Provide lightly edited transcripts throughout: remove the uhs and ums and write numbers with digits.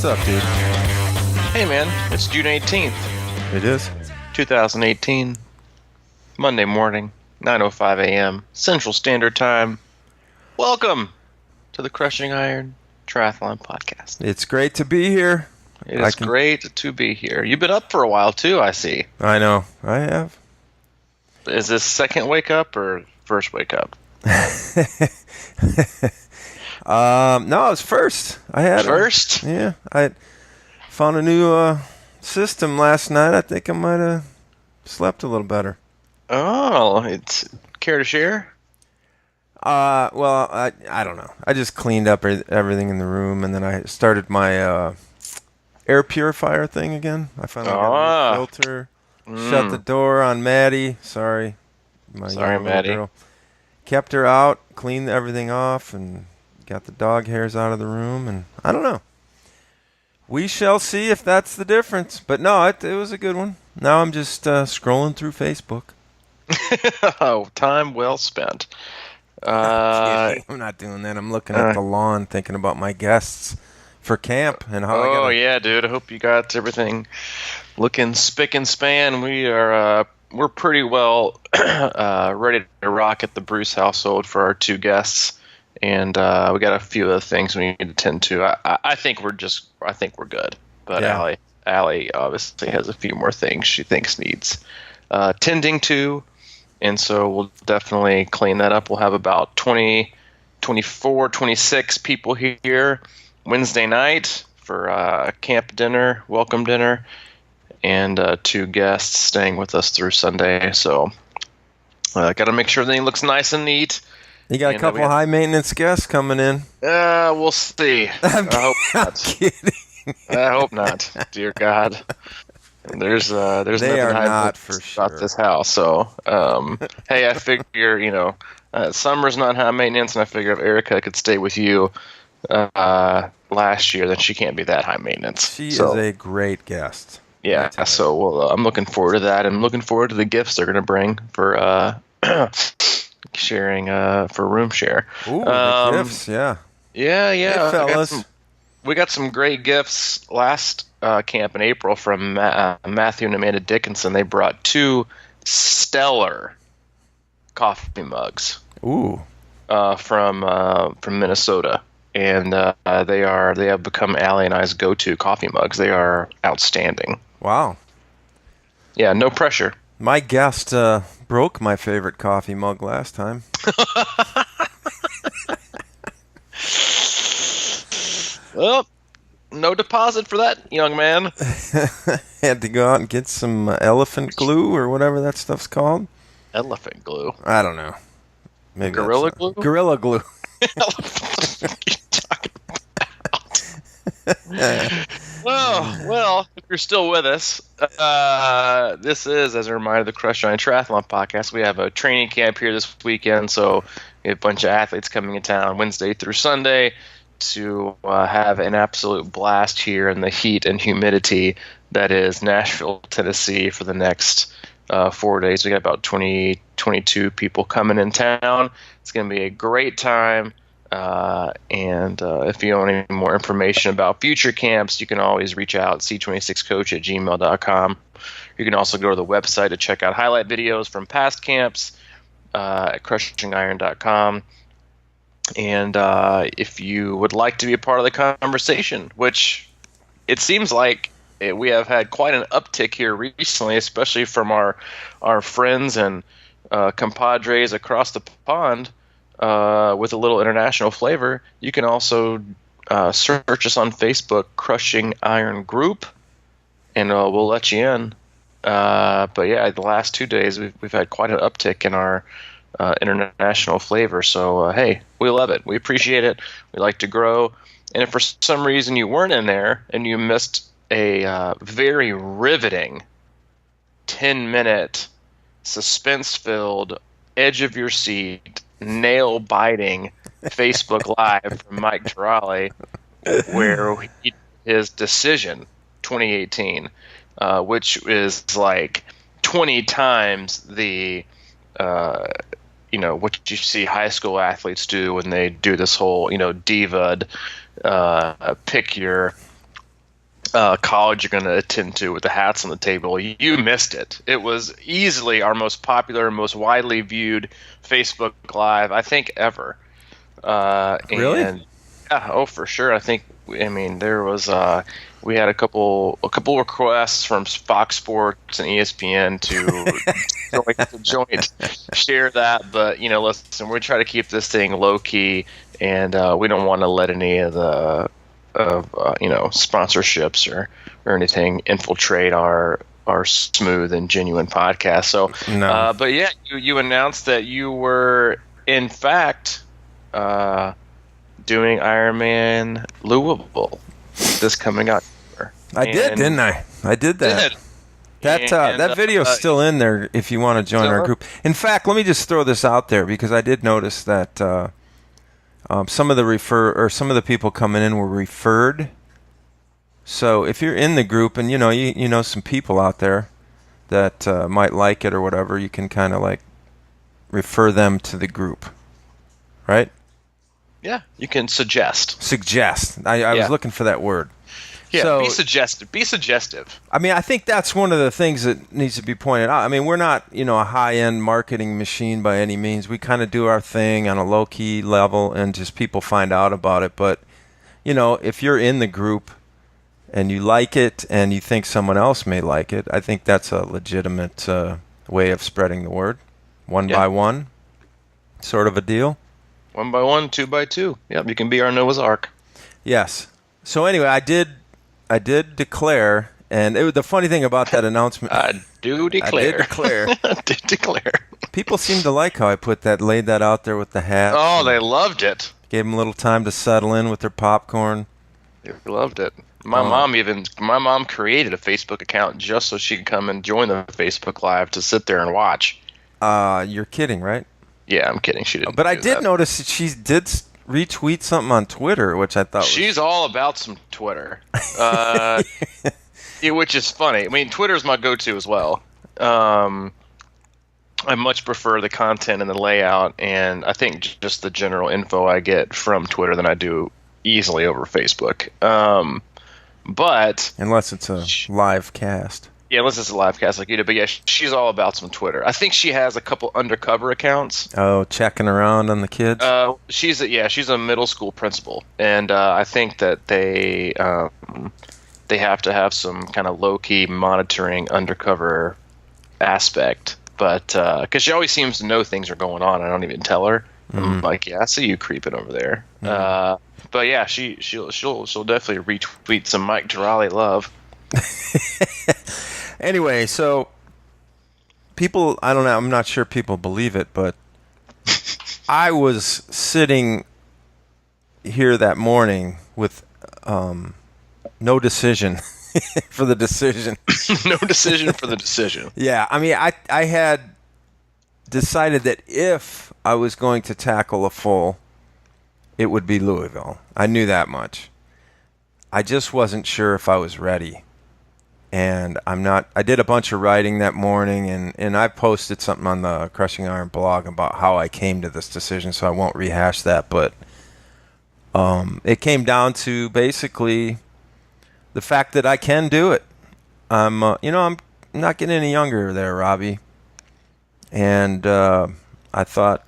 up, dude? Hey, man. It's June 18th, It is. 2018. Monday morning, 9:05 a.m. Central Standard Time. Welcome to the Crushing Iron Triathlon Podcast. It's great to be here. It is great to be here. You've been up for a while, too, I see. I know. I have. Is this second wake up or first wake up? No, it was first. I had First? I found a new system last night. I think I might have slept a little better. Oh, it's care to share? Well, I don't know. I just cleaned up everything in the room, and then I started my air purifier thing again. I finally got a new filter. Shut the door on Maddie. Sorry, Sorry, Maddie. girl. Kept her out, cleaned everything off, and got the dog hairs out of the room. And I don't know. We shall see if that's the difference. But no, it was a good one. Now I'm just scrolling through Facebook. Oh, time well spent. I'm not doing that. I'm looking at the lawn, thinking about my guests for camp and how. Oh yeah, dude. I hope you got everything looking spick and span. We're pretty well ready to rock at the Bruce household for our two guests, and we got a few other things we need to tend to. I think we're good, but yeah. Allie obviously has a few more things she thinks needs tending to. And so we'll definitely clean that up. We'll have about 24, 26 people here Wednesday night for camp dinner, welcome dinner, and two guests staying with us through Sunday. So got to make sure everything looks nice and neat. You got a couple high-maintenance guests coming in. We'll see. I hope not. Kidding. I hope not. Dear God. There's nothing not for about sure. this house. So, hey, I figure, summer's not high maintenance, and I figure if Erica could stay with you last year, then she can't be that high maintenance. She is a great guest. Yeah, so I'm looking forward to that. I'm looking forward to the gifts they're going to bring for sharing for room share. Ooh, the gifts, yeah. Yeah. Hey, fellas. We got some great gifts last camp in April from Matthew and Amanda Dickinson. They brought two stellar coffee mugs. Ooh. From Minnesota, and they have become Allie and I's go-to coffee mugs. They are outstanding. Wow. Yeah, no pressure. My guest broke my favorite coffee mug last time. Well, no deposit for that, young man. Had to go out and get some elephant glue or whatever that stuff's called. Elephant glue. I don't know. Maybe Gorilla glue? Gorilla glue. What are you talking about? Well, if you're still with us, this is, as a reminder, the Crush Iron Triathlon Podcast. We have a training camp here this weekend, so we have a bunch of athletes coming in town Wednesday through Sunday to have an absolute blast here in the heat and humidity that is Nashville, Tennessee for the next 4 days. We got about 22 people coming in town. It's going to be a great time. And if you want any more information about future camps, you can always reach out, c26coach@gmail.com. You can also go to the website to check out highlight videos from past camps at crushingiron.com. And if you would like to be a part of the conversation, which it seems like we have had quite an uptick here recently, especially from our friends and compadres across the pond with a little international flavor. You can also search us on Facebook, Crushing Iron Group, and we'll let you in. But yeah, the last 2 days we've had quite an uptick in our international flavor. So hey, we love it. We appreciate it. We like to grow. And if for some reason you weren't in there and you missed a very riveting 10-minute suspense-filled, edge-of-your-seat, nail-biting Facebook Live from Mike Girali, where he his Decision 2018, which is like 20 times the what you see high school athletes do when they do this whole, DVUD, pick your college you're going to attend to with the hats on the table. You missed it. It was easily our most popular, most widely viewed Facebook Live, I think, ever. Really? And yeah, oh, for sure. I mean, there was we had a couple requests from Fox Sports and ESPN to joint share that, but listen, we try to keep this thing low key, and we don't want to let any of the sponsorships or anything infiltrate our smooth and genuine podcast. So, No. but yeah, you announced that you were in fact doing Ironman Louisville this coming October. I did, didn't I? I did that. That video's still in there if you want to join our group. In fact, let me just throw this out there because I did notice that some of the people coming in were referred. So if you're in the group and you know some people out there that might like it or whatever, you can kind of like refer them to the group, right? Yeah, you can suggest. I was looking for that word. Yeah, so, be suggestive. Be suggestive. I mean, I think that's one of the things that needs to be pointed out. I mean, we're not, a high-end marketing machine by any means. We kind of do our thing on a low-key level, and just people find out about it. But, if you're in the group and you like it and you think someone else may like it, I think that's a legitimate way of spreading the word. One by one, sort of a deal. 1 by 1, 2 by 2. Yep, you can be our Noah's Ark. Yes. So anyway, I did declare, and the funny thing about that announcement, I did declare. I did declare. People seem to like how I laid that out there with the hat. Oh, they loved it. Gave them a little time to settle in with their popcorn. They loved it. My mom created a Facebook account just so she could come and join the Facebook Live to sit there and watch. You're kidding, right? Yeah, I'm kidding. She didn't. But I did notice that she did retweet something on Twitter, which I thought she's all about some Twitter, which is funny. I mean, Twitter's my go-to as well. I much prefer the content and the layout, and I think just the general info I get from Twitter than I do easily over Facebook. But unless it's a live cast. Yeah, unless it's a live cast like you did. But yeah, she's all about some Twitter. I think she has a couple undercover accounts. Oh, checking around on the kids? She's a middle school principal. And I think that they have to have some kind of low-key monitoring undercover aspect. But because she always seems to know things are going on. I don't even tell her. I'm like, yeah, I see you creeping over there. But yeah, she'll definitely retweet some Mike Girali love. Anyway, so people, I don't know, I'm not sure people believe it, but I was sitting here that morning with no decision for the decision. No decision for the decision. Yeah, I mean, I had decided that if I was going to tackle a full, it would be Louisville. I knew that much. I just wasn't sure if I was ready. And I did a bunch of writing that morning, and I posted something on the Crushing Iron blog about how I came to this decision, so I won't rehash that. But it came down to basically the fact that I can do it. I'm not getting any younger there, Robbie. And I thought,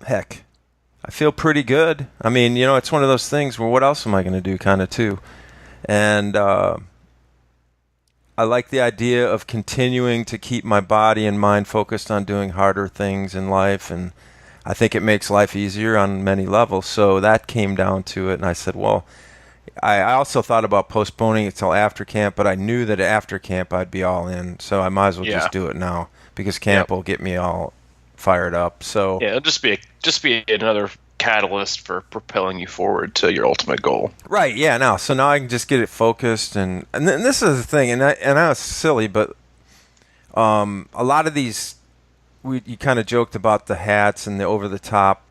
heck, I feel pretty good. I mean, it's one of those things where what else am I going to do kind of too? And I like the idea of continuing to keep my body and mind focused on doing harder things in life, and I think it makes life easier on many levels. So that came down to it, and I said, well, I also thought about postponing it till after camp, but I knew that after camp I'd be all in, so I might as well just do it now because camp will get me all fired up. So yeah, it'll just be another catalyst for propelling you forward to your ultimate goal. Right, yeah, now. So now I can just get it focused, and this is the thing, and I know it's silly, but a lot of these, you kind of joked about the hats and the over-the-top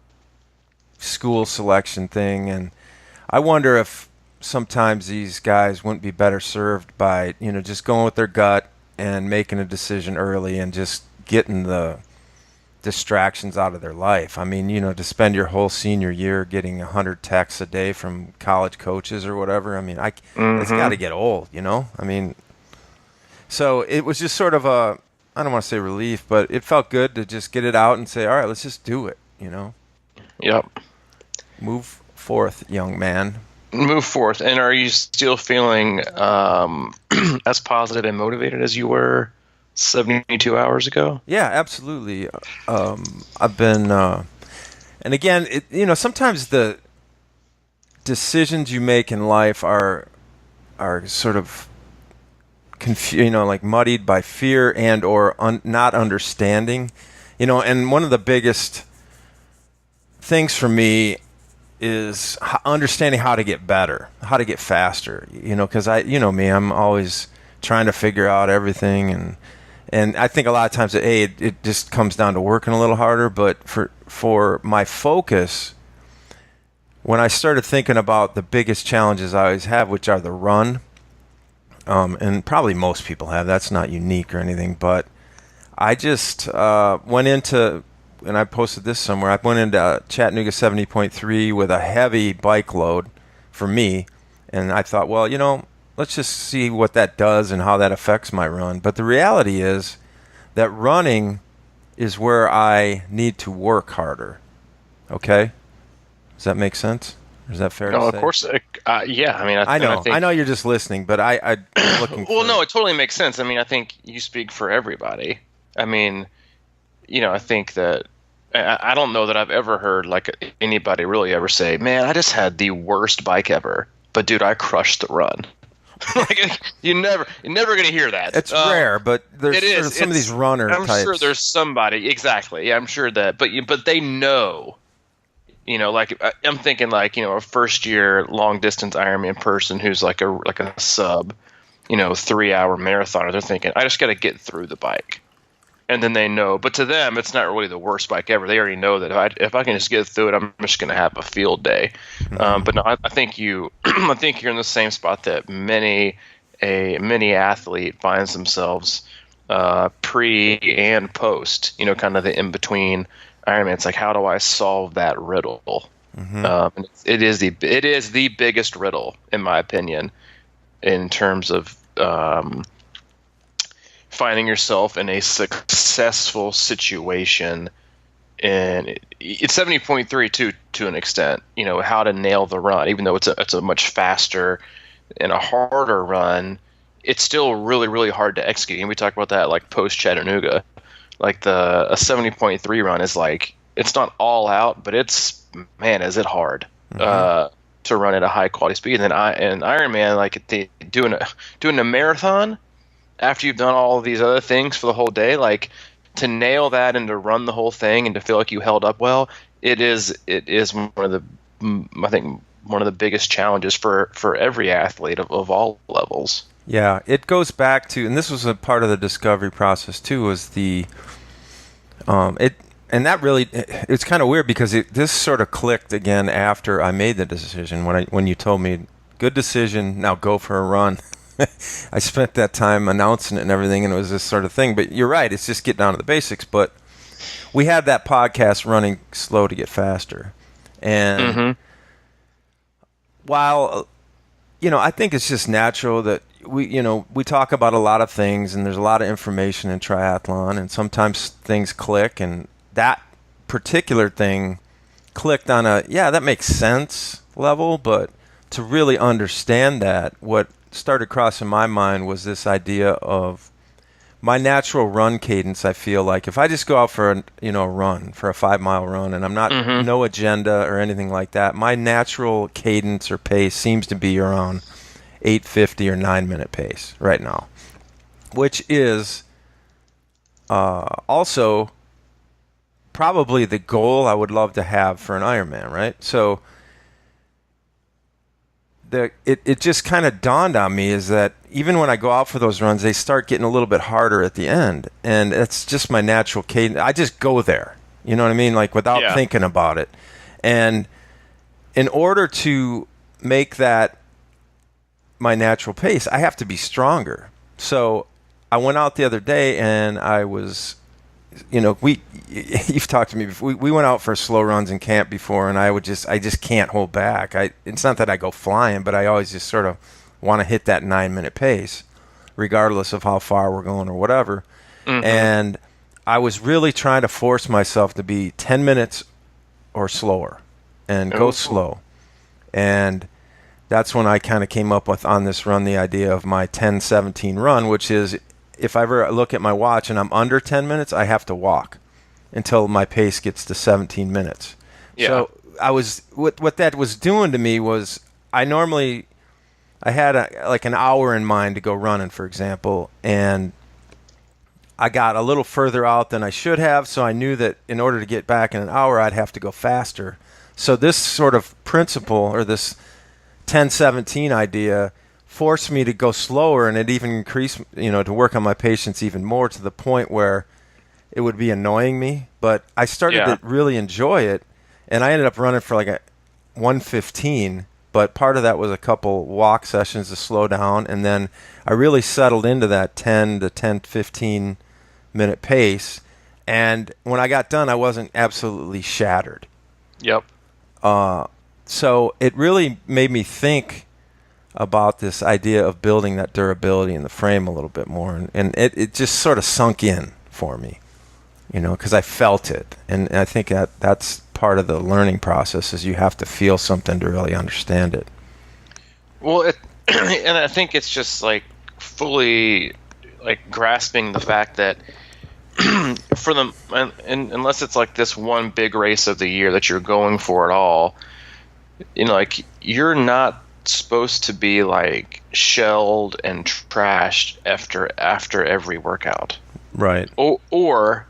school selection thing, and I wonder if sometimes these guys wouldn't be better served by, just going with their gut and making a decision early and just getting the distractions out of their life. I mean, to spend your whole senior year getting 100 texts a day from college coaches or whatever. I mean, it's got to get old, I mean, so it was just sort of I don't want to say relief, but it felt good to just get it out and say, all right, let's just do it, Yep. Move forth, young man. Move forth. And are you still feeling as positive and motivated as you were 72 hours ago? Yeah, absolutely. I've been, and again, sometimes the decisions you make in life are sort of like muddied by fear and or not understanding, and one of the biggest things for me is understanding how to get better, how to get faster, because me, I'm always trying to figure out everything, and I think a lot of times it just comes down to working a little harder. But for my focus, when I started thinking about the biggest challenges I always have, which are the run, and probably most people have, that's not unique or anything, but I just went into, and I posted this somewhere, I went into Chattanooga 70.3 with a heavy bike load for me, and I thought, well, let's just see what that does and how that affects my run. But the reality is that running is where I need to work harder. Okay? Does that make sense? Or is that fair to say? Of course. Yeah. I mean, I know you're just listening, but I'm looking well, no, it totally makes sense. I mean, I think you speak for everybody. I mean, I think that I don't know that I've ever heard like anybody really ever say, man, I just had the worst bike ever, but dude, I crushed the run. Like, you're never going to hear that. It's rare, but there's some of these runner types. I'm sure there's somebody, exactly. Yeah, I'm sure that, but they know, like I'm thinking like, a first year long distance Ironman person who's like a sub, 3-hour marathoner. They're thinking, I just got to get through the bike. And then they know, but to them, it's not really the worst bike ever. They already know that if I can just get through it, I'm just going to have a field day. But no, I think I think you're in the same spot that many athlete finds themselves pre and post. Kind of the in between Ironman. It's like, how do I solve that riddle? And it is the biggest riddle, in my opinion, in terms of finding yourself in a successful situation. And it's 70.3 to an extent, how to nail the run, even though it's a much faster and a harder run, it's still really, really hard to execute. And we talk about that like post Chattanooga, like a 70.3 run is like, it's not all out, but it's, man, is it hard to run at a high quality speed. And then Ironman, like doing a marathon, after you've done all of these other things for the whole day, like to nail that and to run the whole thing and to feel like you held up well, it is one of the biggest challenges for every athlete of all levels. Yeah, it goes back to, and this was a part of the discovery process too, was and that really, it's kind of weird because this sort of clicked again after I made the decision, when you told me, good decision, now go for a run. I spent that time announcing it and everything, and it was this sort of thing. But you're right, it's just get down to the basics. But we had that podcast, Running Slow to Get Faster. And while, I think it's just natural that we talk about a lot of things, and there's a lot of information in triathlon, and sometimes things click, and that particular thing clicked on that makes sense level. But to really understand that, what started crossing my mind was this idea of my natural run cadence. I feel like if I just go out for a run, for a 5-mile run, and I'm not no agenda or anything like that, my natural cadence or pace seems to be around 8:50 or 9-minute pace right now, which is also probably the goal I would love to have for an Ironman, right? So it just kind of dawned on me is that even when I go out for those runs, they start getting a little bit harder at the end. And it's just my natural cadence. I just go there, you know what I mean? Like without thinking about it. And in order to make that my natural pace, I have to be stronger. So I went out the other day and I was, you've talked to me before. We went out for slow runs in camp before, and I just can't hold back. It's not that I go flying, but I always just sort of want to hit that 9-minute pace, regardless of how far we're going or whatever. Mm-hmm. And I was really trying to force myself to be 10 minutes or slower and go slow. And that's when I kind of came up with on this run the idea of my 10-17 run, which is if I ever look at my watch and I'm under 10 minutes, I have to walk until my pace gets to 17 minutes. Yeah. So I was what that was doing to me was I had an hour in mind to go running, for example, and I got a little further out than I should have, so I knew that in order to get back in an hour, I'd have to go faster. So this sort of principle, or this 10-17 idea, forced me to go slower, and it even increased, to work on my patience even more to the point where it would be annoying me. But I started to really enjoy it, and I ended up running for like a 1:15. But part of that was a couple walk sessions to slow down, and then I really settled into that 10 to 15 minute pace. And when I got done, I wasn't absolutely shattered. Yep. So it really made me think about this idea of building that durability in the frame a little bit more. And it just sort of sunk in for me, because I felt it. And I think that's part of the learning process is you have to feel something to really understand it. Well, and I think it's just like fully like grasping the fact that for them, and unless it's like this one big race of the year that you're going for it all, like you're not supposed to be like shelled and trashed after every workout, right? Or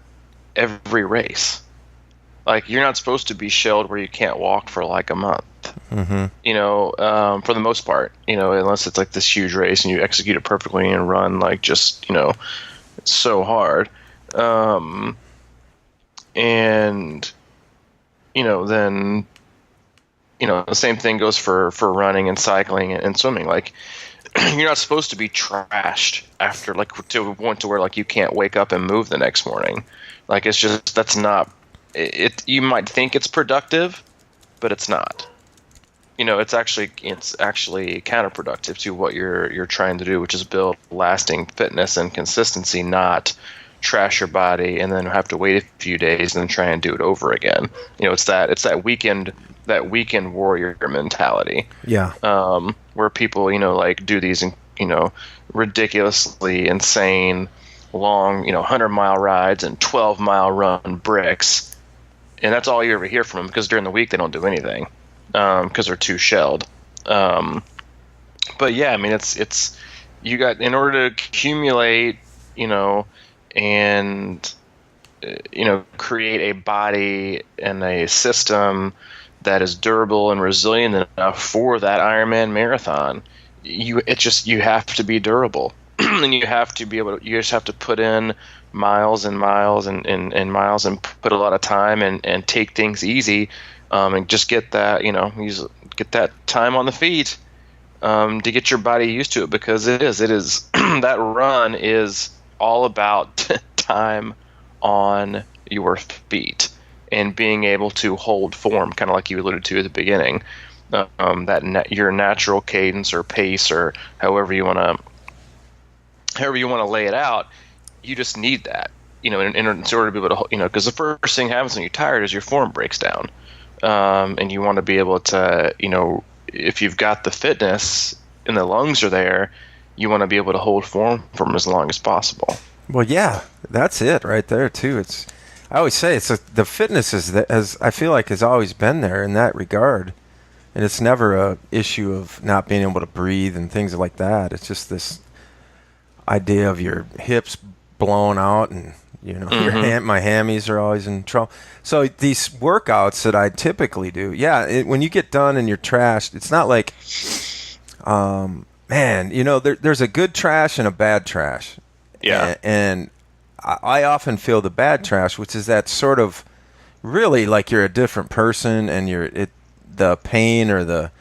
every race. Like you're not supposed to be shelled where you can't walk for like a month. Mm-hmm. For the most part, unless it's like this huge race and you execute it perfectly and run like just so hard. And then the same thing goes for running and cycling and swimming. Like you're not supposed to be trashed after like to a point to where like you can't wake up and move the next morning. Like it's just that's not it. You might think it's productive, but it's not. It's actually counterproductive to what you're trying to do, which is build lasting fitness and consistency, not trash your body and then have to wait a few days and then try and do it over again. It's that weekend warrior mentality. Yeah. Where people, like do these, ridiculously insane long, 100-mile rides and 12-mile run bricks. And that's all you ever hear from them because during the week they don't do anything because they're too shelled. But yeah, I mean, it's you got, in order to accumulate, and create a body and a system that is durable and resilient enough for that Ironman marathon, you have to be durable. And you just have to put in miles and miles and miles and put a lot of time and take things easy, and just get that, get that time on the feet, to get your body used to it, because it is that run is all about time on your feet and being able to hold form, kind of like you alluded to at the beginning, your natural cadence or pace or however you want to lay it out. You just need that, in order to be able to, because the first thing happens when you're tired is your form breaks down, and you want to be able to, if you've got the fitness and the lungs are there, you want to be able to hold form from as long as possible. Well, yeah, that's it right there too. I always say the fitness I feel like has always been there in that regard, and it's never a issue of not being able to breathe and things like that. It's just this idea of your hips blown out and mm-hmm. My hammies are always in trouble. So these workouts that I typically do, when you get done and you're trashed, it's not like, there's a good trash and a bad trash. Yeah. And I often feel the bad trash, which is that sort of really like you're a different person and the pain or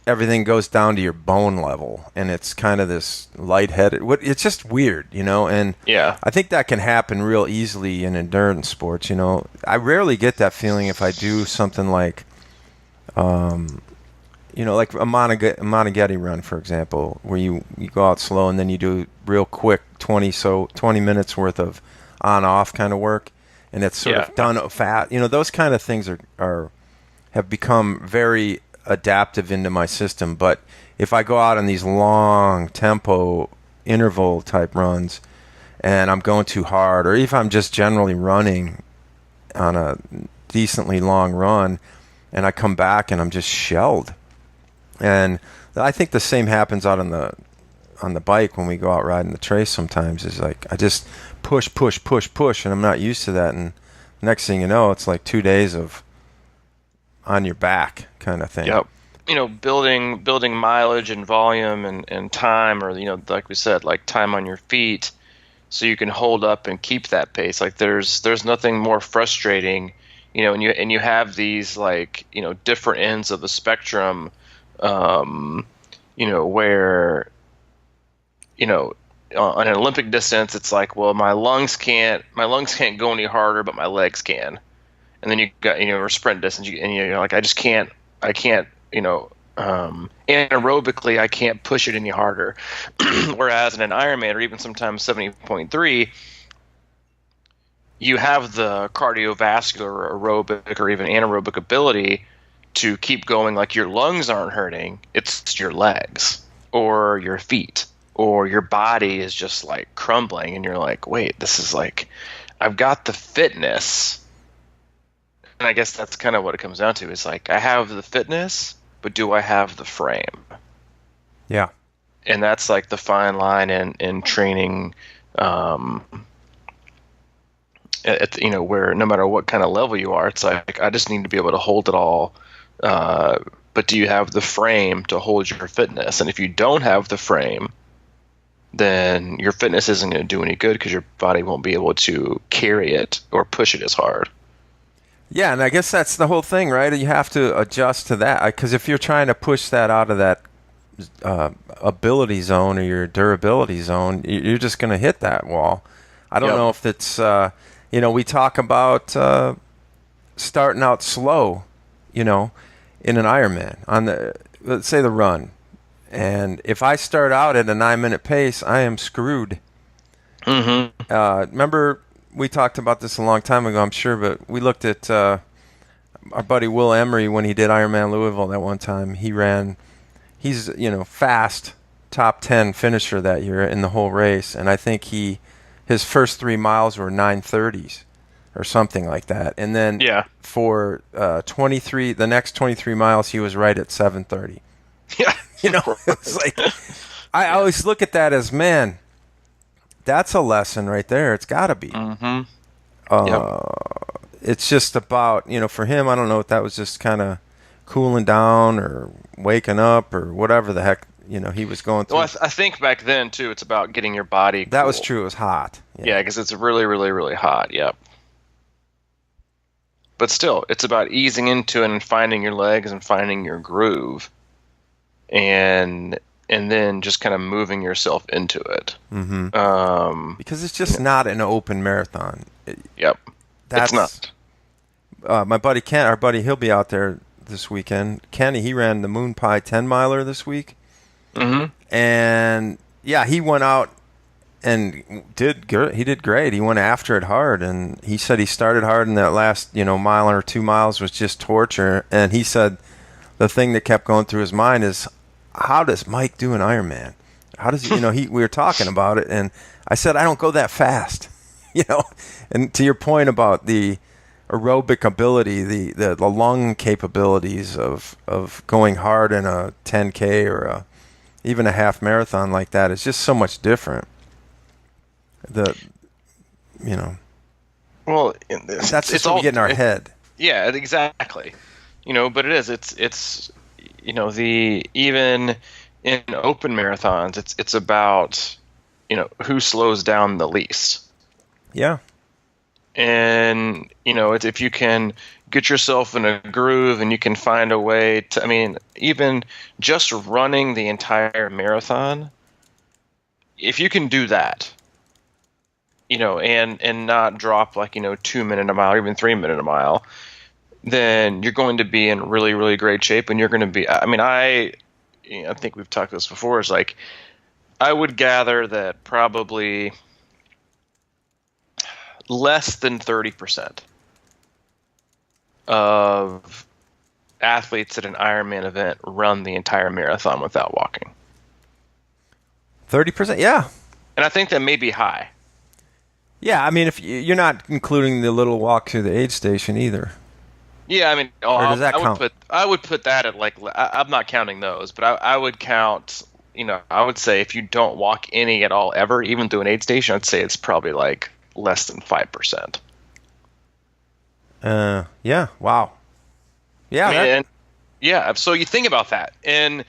everything goes down to your bone level, and it's kind of this lightheaded. It's just weird, and Yeah. I think that can happen real easily in endurance sports. I rarely get that feeling if I do something like, like a Moneghetti run, for example, where you go out slow and then you do real quick 20 minutes worth of on-off kind of work, and it's sort of done fast. Those kind of things have become very adaptive into my system. But if I go out on these long tempo interval type runs and I'm going too hard, or if I'm just generally running on a decently long run and I come back and I'm just shelled. And I think the same happens out on the bike when we go out riding the trace sometimes. Is like I just push, and I'm not used to that, and next thing you know, it's like 2 days of on your back kind of thing. Yep. Building mileage and volume and time, or like we said, like time on your feet, so you can hold up and keep that pace. Like there's nothing more frustrating, and you have these like different ends of the spectrum, where on an Olympic distance, it's like, well, my lungs can't go any harder, but my legs can. And then you got, or sprint distance, and you're like, I can't, anaerobically, I can't push it any harder. Whereas in an Ironman, or even sometimes 70.3, you have the cardiovascular, aerobic, or even anaerobic ability to keep going. Like your lungs aren't hurting, it's your legs or your feet or your body is just like crumbling, and you're like, wait, this is like, I've got the fitness. And I guess that's kind of what it comes down to. Is like, I have the fitness, but do I have the frame? Yeah. And that's like the fine line in training, where no matter what kind of level you are, it's like, I just need to be able to hold it all. But do you have the frame to hold your fitness? And if you don't have the frame, then your fitness isn't going to do any good, because your body won't be able to carry it or push it as hard. Yeah, and I guess that's the whole thing, right? You have to adjust to that, because if you're trying to push that out of that ability zone or your durability zone, you're just going to hit that wall. I don't know if it's, we talk about starting out slow, in an Ironman, let's say the run. And if I start out at a 9-minute pace, I am screwed. Mm-hmm. Remember, we talked about this a long time ago, I'm sure, but we looked at our buddy Will Emery when he did Ironman Louisville that one time. He's fast, top 10 finisher that year in the whole race, and I think his first 3 miles were 9:30s or something like that. And then for the next 23 miles, he was right at 7:30. Yeah. It's like, I always look at that as, man, that's a lesson right there. It's got to be. Mm-hmm. It's just about, for him, I don't know if that was just kind of cooling down or waking up or whatever the heck, he was going through. Well, I think back then, too, it's about getting your body cool. That was true. It was hot. Yeah, because it's really, really, really hot. Yep. But still, it's about easing into it and finding your legs and finding your groove. And then just kind of moving yourself into it. Mm-hmm. Because it's just not an open marathon. It's not. My buddy Ken, our buddy, he'll be out there this weekend. Kenny, he ran the Moon Pie 10-miler this week. Mm-hmm. And, he went out and he did great. He went after it hard. And he said he started hard, and that last, mile or 2 miles was just torture. And he said the thing that kept going through his mind is, how does Mike do an Ironman? How does he, we were talking about it, and I said, I don't go that fast, and to your point about the aerobic ability, the lung capabilities of going hard in a 10K or even a half marathon like that is just so much different. Well, that's just what we get in our head. Yeah, exactly. But it is, it's even in open marathons, it's about, who slows down the least. Yeah. And, if you can get yourself in a groove and you can find a way to, even just running the entire marathon, if you can do that, and not drop 2 minute a mile, or even 3 minute a mile, then you're going to be in really, really great shape. And you're going to be, I think we've talked this before, is like, I would gather that probably less than 30% of athletes at an Ironman event run the entire marathon without walking. 30%, yeah. And I think that may be high. Yeah, if you're not including the little walk to the aid station either. Yeah, or does that count? I would put that at I'm not counting those, but I would count. I would say if you don't walk any at all ever, even through an aid station, I'd say it's probably less than 5%. Yeah. Wow. Yeah. So you think about that, and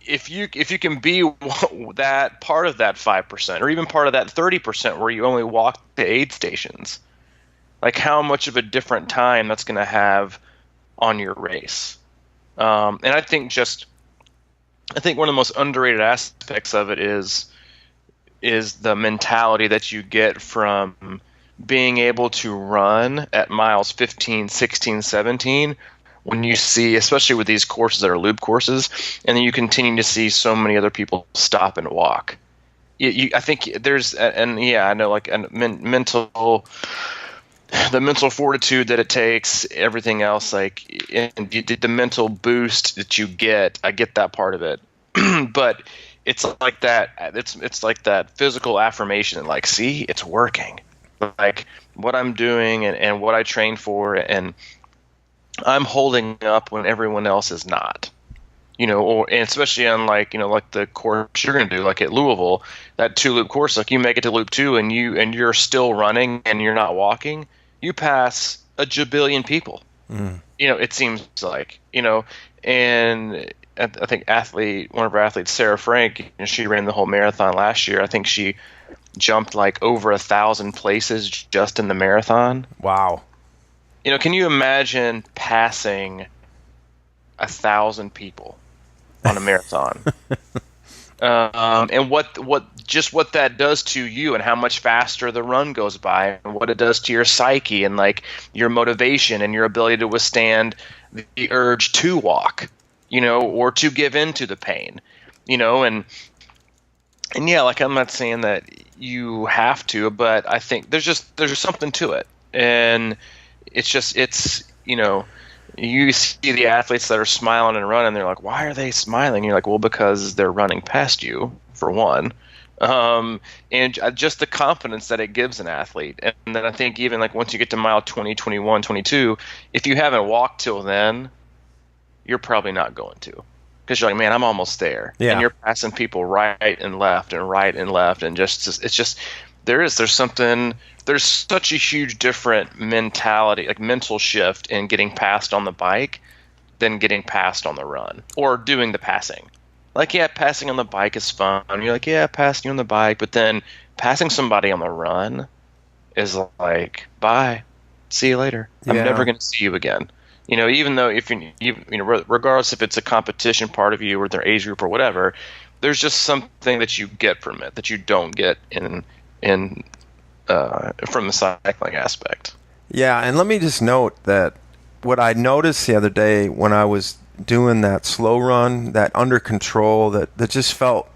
if you can be that part of that 5%, or even part of that 30% where you only walk to aid stations, how much of a different time that's going to have on your race. And I think one of the most underrated aspects of it is the mentality that you get from being able to run at miles 15, 16, 17, when you see, especially with these courses that are loop courses, and then you continue to see so many other people stop and walk. I think there's, and yeah, I know, the mental fortitude that it takes, everything else, and the mental boost that you get, I get that part of it. But it's like that. It's like that physical affirmation. See, it's working. What I'm doing and what I train for, and I'm holding up when everyone else is not. And especially on the course you're going to do, at Louisville, that 2-loop course, you make it to loop 2 and you're still running and you're not walking, you pass a jabillion people. It seems and I think one of our athletes, Sarah Frank, she ran the whole marathon last year. I think she jumped over 1,000 places just in the marathon. Wow. Can you imagine passing 1,000 people on a marathon? And what that does to you, and how much faster the run goes by, and what it does to your psyche, and your motivation and your ability to withstand the urge to walk, or to give in to the pain, and yeah, I'm not saying that you have to, but I think there's something to it, and you see the athletes that are smiling and running, they're like, why are they smiling? You're like, well, because they're running past you, for one. And just the confidence that it gives an athlete. And then I think even once you get to mile 20, 21, 22, if you haven't walked till then, you're probably not going to. Because you're like, man, I'm almost there. Yeah. And you're passing people right and left, and just there's such a huge different mentality, mental shift in getting passed on the bike than getting passed on the run or doing the passing. Passing on the bike is fun. You're like, yeah, passing on the bike, but then passing somebody on the run is like, bye, see you later. I'm never going to see you again. Even though regardless if it's a competition part of you or their age group or whatever, there's just something that you get from it that you don't get in from the cycling aspect. Yeah, and let me just note that what I noticed the other day when I was doing that slow run, that under control, that just felt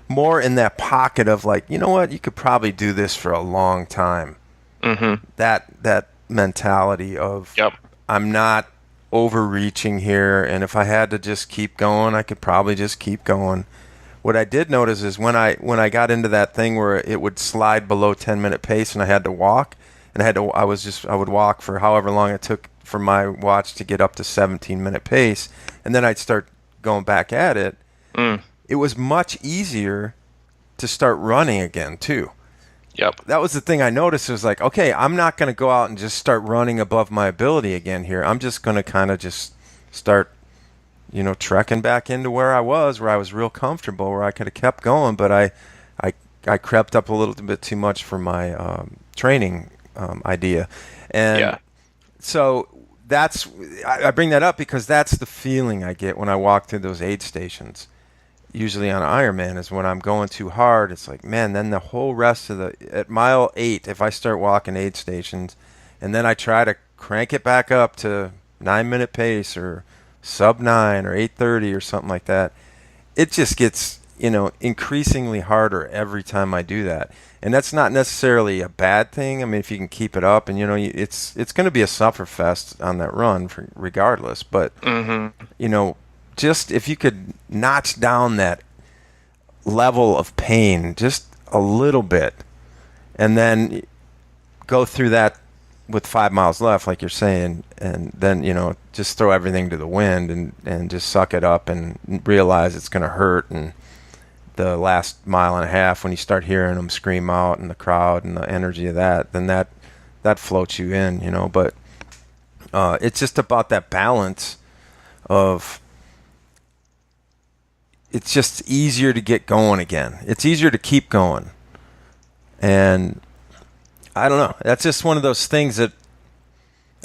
more in that pocket of you know what, you could probably do this for a long time. Mm-hmm. That mentality of, yep, I'm not overreaching here, and if I had to just keep going, I could probably just keep going. What I did notice is when I got into that thing where it would slide below 10-minute pace and I had to walk, and I would walk for however long it took for my watch to get up to 17-minute pace, and then I'd start going back at it. It was much easier to start running again too. Yep. That was the thing I noticed. It was okay, I'm not going to go out and just start running above my ability again here. I'm just going to kind of just start trekking back into where I was real comfortable, where I could have kept going, but I crept up a little bit too much for my training idea. And Yeah. so I bring that up because that's the feeling I get when I walk through those aid stations. Usually on Ironman is when I'm going too hard. It's like, man, then the whole rest of at mile 8, if I start walking aid stations, and then I try to crank it back up to 9-minute pace or sub 9 or 8:30 or something like that, it just gets increasingly harder every time I do that. And that's not necessarily a bad thing. I mean, if you can keep it up, and it's going to be a sufferfest on that run regardless. But just if you could notch down that level of pain just a little bit, and then go through that with 5 miles left, like you're saying, and then just throw everything to the wind and just suck it up and realize it's going to hurt. And the last mile and a half, when you start hearing them scream out in the crowd and the energy of that, then that floats you in, But it's just about that balance of, it's just easier to get going again. It's easier to keep going. And I don't know. That's just one of those things that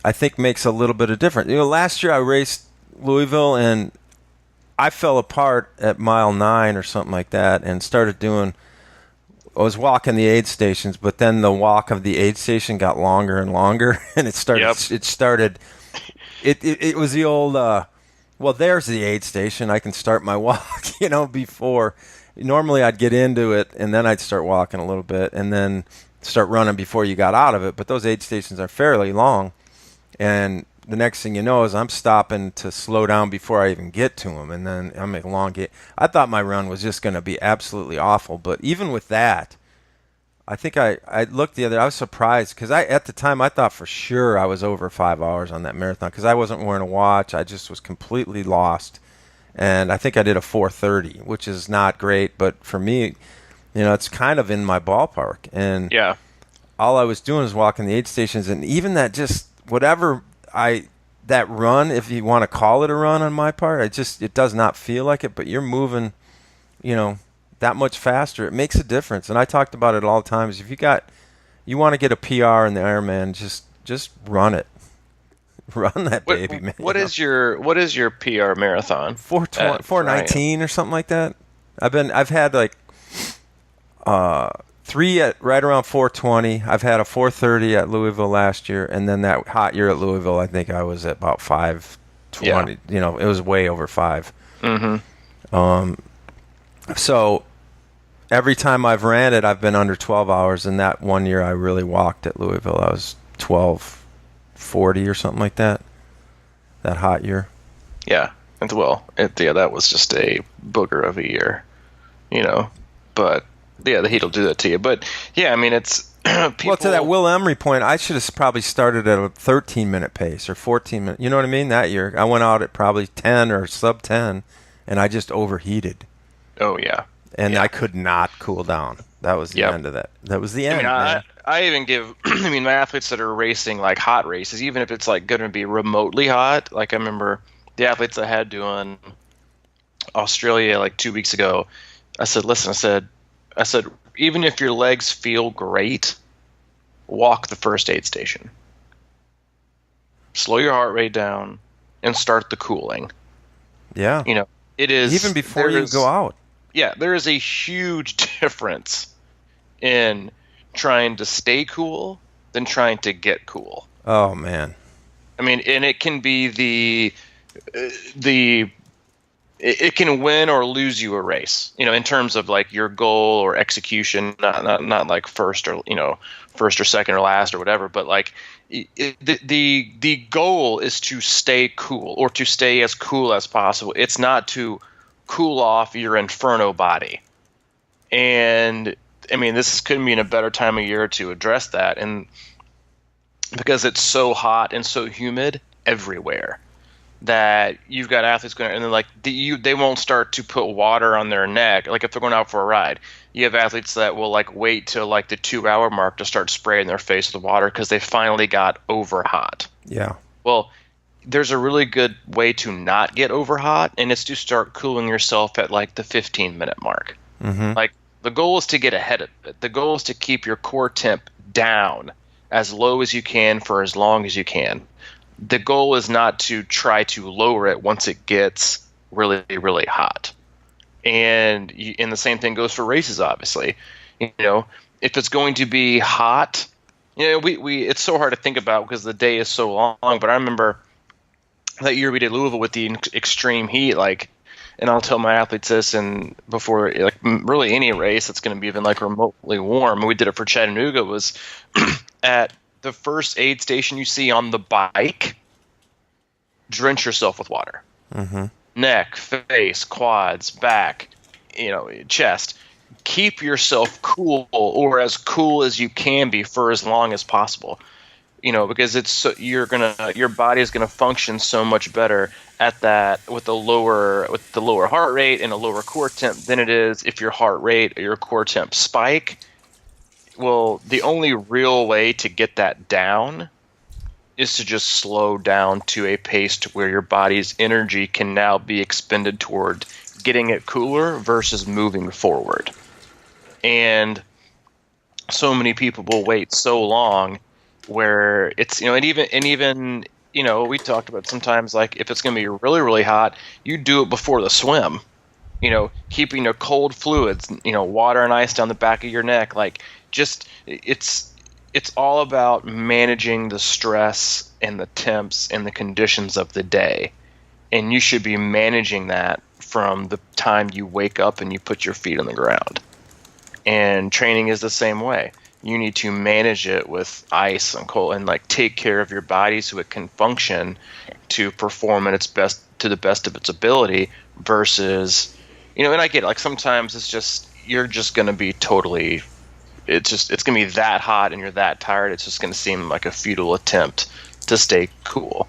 I think makes a little bit of difference. Last year I raced Louisville and I fell apart at mile 9 or something like that and I was walking the aid stations, but then the walk of the aid station got longer and longer, and it was the old, well, there's the aid station. I can start my walk, before. Normally I'd get into it and then I'd start walking a little bit and then start running before you got out of it. But those aid stations are fairly long. And the next thing you know is I'm stopping to slow down before I even get to them. And then I'm making a long gait. I thought my run was just going to be absolutely awful. But even with that, I think I looked I was surprised because at the time I thought for sure I was over 5 hours on that marathon because I wasn't wearing a watch. I just was completely lost. And I think I did a 4:30, which is not great. But for me, it's kind of in my ballpark. And all I was doing was walking the aid stations. And even that just whatever that run, if you want to call it a run on my part, it does not feel like it. But you're moving, that much faster. It makes a difference. And I talked about it all the time. Is if you want to get a PR in the Ironman, just run it. Run that baby, man. What is your PR marathon? 4:19 or something like that. I've had like 3 at right around 4:20. I've had a 4:30 at Louisville last year, and then that hot year at Louisville, I think I was at about 5:20. Yeah. It was way over 5. Mm-hmm. So every time I've ran it, I've been under 12 hours. And that one year I really walked at Louisville. I was 12:40 or something like that. That hot year. Yeah. That was just a booger of a year, But the heat will do that to you. But yeah, I mean, it's people. Well, to that Will Emery point, I should have probably started at a 13-minute pace or 14-minute. You know what I mean? That year, I went out at probably 10 or sub 10, and I just overheated. Oh yeah. And I could not cool down. That was the end of that. That was the end. Man. I even give. My athletes that are racing like hot races, even if it's like going to be remotely hot. Like I remember the athletes I had doing Australia like 2 weeks ago. I said, listen, I said, even if your legs feel great, walk the first aid station. Slow your heart rate down and start the cooling. Yeah. It is. Even before you go out. Yeah, there is a huge difference in trying to stay cool than trying to get cool. Oh, man. I mean, and it can be it can win or lose you a race, in terms of like your goal or execution, not like first or second or last or whatever, but like the goal is to stay cool or to stay as cool as possible. It's not to cool off your inferno body. And I mean, this couldn't be in a better time of year to address that. And because it's so hot and so humid everywhere, that you've got athletes going, and then like they won't start to put water on their neck. Like if they're going out for a ride, you have athletes that will like wait till like the 2-hour mark to start spraying their face with water because they finally got over hot. Yeah. Well, there's a really good way to not get over hot, and it's to start cooling yourself at like the 15-minute mark. Mm-hmm. Like the goal is to get ahead of it. The goal is to keep your core temp down, as low as you can for as long as you can. The goal is not to try to lower it once it gets really, really hot. And the same thing goes for races, obviously. If it's going to be hot, it's so hard to think about because the day is so long. But I remember that year we did Louisville with the extreme heat, and I'll tell my athletes this, and before really any race that's going to be even remotely warm, we did it for Chattanooga, was at the first aid station you see on the bike, drench yourself with water. Mm-hmm. Neck, face, quads, back, chest. Keep yourself cool, or as cool as you can be, for as long as possible. Because your body is gonna function so much better at that with the lower heart rate and a lower core temp than it is if your heart rate or your core temp spike. Well, the only real way to get that down is to just slow down to a pace to where your body's energy can now be expended toward getting it cooler versus moving forward. And so many people will wait so long where it's, and even we talked about sometimes, if it's going to be really, really hot, you do it before the swim, keeping cold fluids, water and ice down the back of your neck. It's all about managing the stress and the temps and the conditions of the day. And you should be managing that from the time you wake up and you put your feet on the ground. And training is the same way. You need to manage it with ice and cold and take care of your body so it can function to perform at its best, to the best of its ability, versus, and I get it, sometimes it's just, you're just going to be totally, it's going to be that hot and you're that tired. It's just going to seem like a futile attempt to stay cool.